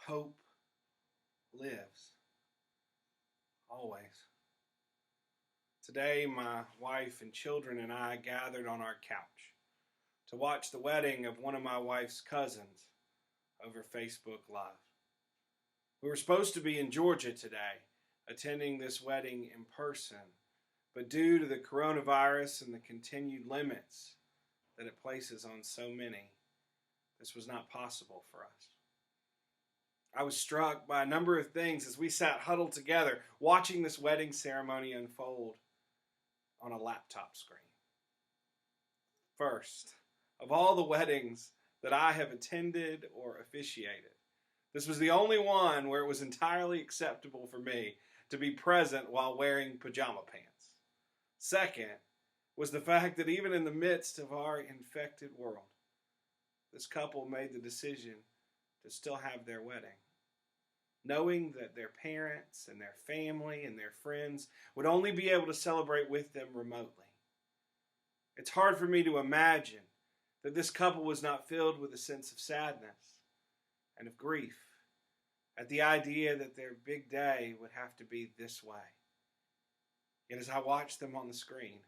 Hope lives. Always. Today, my wife and children and I gathered on our couch to watch the wedding of one of my wife's cousins over Facebook Live. We were supposed to be in Georgia today, attending this wedding in person, but due to the coronavirus and the continued limits that it places on so many, this was not possible for us. I was struck by a number of things as we sat huddled together, watching this wedding ceremony unfold on a laptop screen. First, of all the weddings that I have attended or officiated, this was the only one where it was entirely acceptable for me to be present while wearing pajama pants. Second was the fact that even in the midst of our infected world, this couple made the decision to still have their wedding, knowing that their parents and their family and their friends would only be able to celebrate with them remotely. It's hard for me to imagine that this couple was not filled with a sense of sadness and of grief at the idea that their big day would have to be this way. Yet as I watched them on the screen,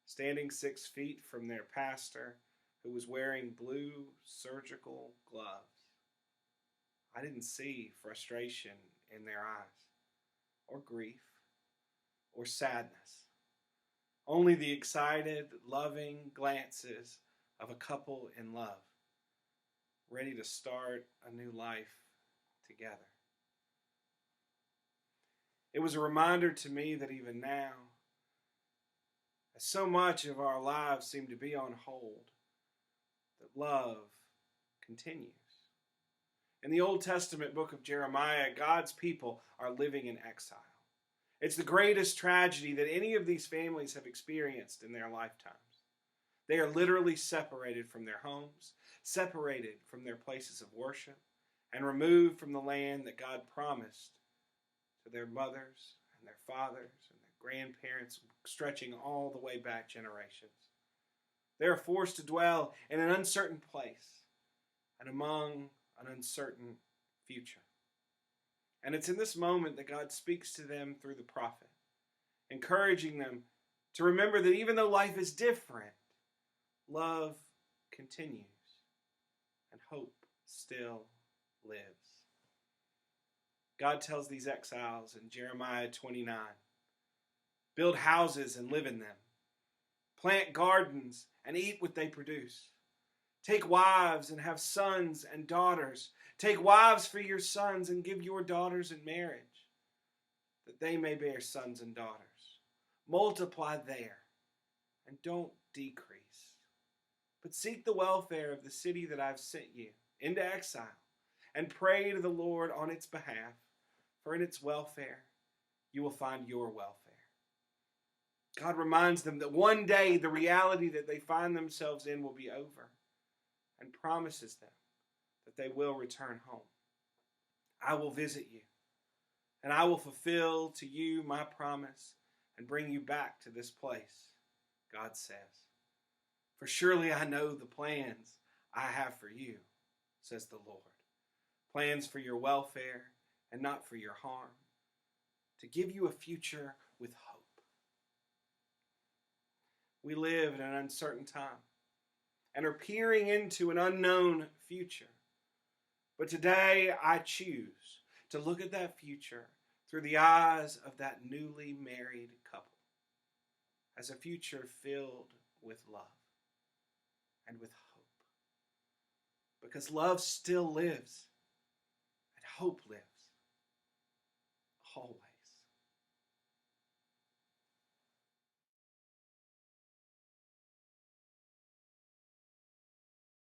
standing 6 feet from their pastor who was wearing blue surgical gloves, I didn't see frustration in their eyes, or grief, or sadness. Only the excited, loving glances of a couple in love, ready to start a new life together. It was a reminder to me that even now, as so much of our lives seem to be on hold, that love continues. In the Old Testament book of Jeremiah, God's people are living in exile. It's the greatest tragedy that any of these families have experienced in their lifetimes. They are literally separated from their homes, separated from their places of worship, and removed from the land that God promised to their mothers and their fathers and their grandparents, stretching all the way back generations. They are forced to dwell in an uncertain place and among an uncertain future. And it's in this moment that God speaks to them through the prophet, encouraging them to remember that even though life is different, love continues and hope still lives. God tells these exiles in Jeremiah 29, build houses and live in them. Plant gardens and eat what they produce. Take wives and have sons and daughters. Take wives for your sons and give your daughters in marriage, that they may bear sons and daughters. Multiply there and don't decrease, but seek the welfare of the city that I've sent you into exile, and pray to the Lord on its behalf, for in its welfare you will find your welfare. God reminds them that one day the reality that they find themselves in will be over, and promises them that they will return home. I will visit you, and I will fulfill to you my promise and bring you back to this place, God says. For surely I know the plans I have for you, says the Lord. Plans for your welfare and not for your harm, to give you a future with hope. We live in an uncertain time and are peering into an unknown future. But today I choose to look at that future through the eyes of that newly married couple, as a future filled with love and with hope. Because love still lives and hope lives always.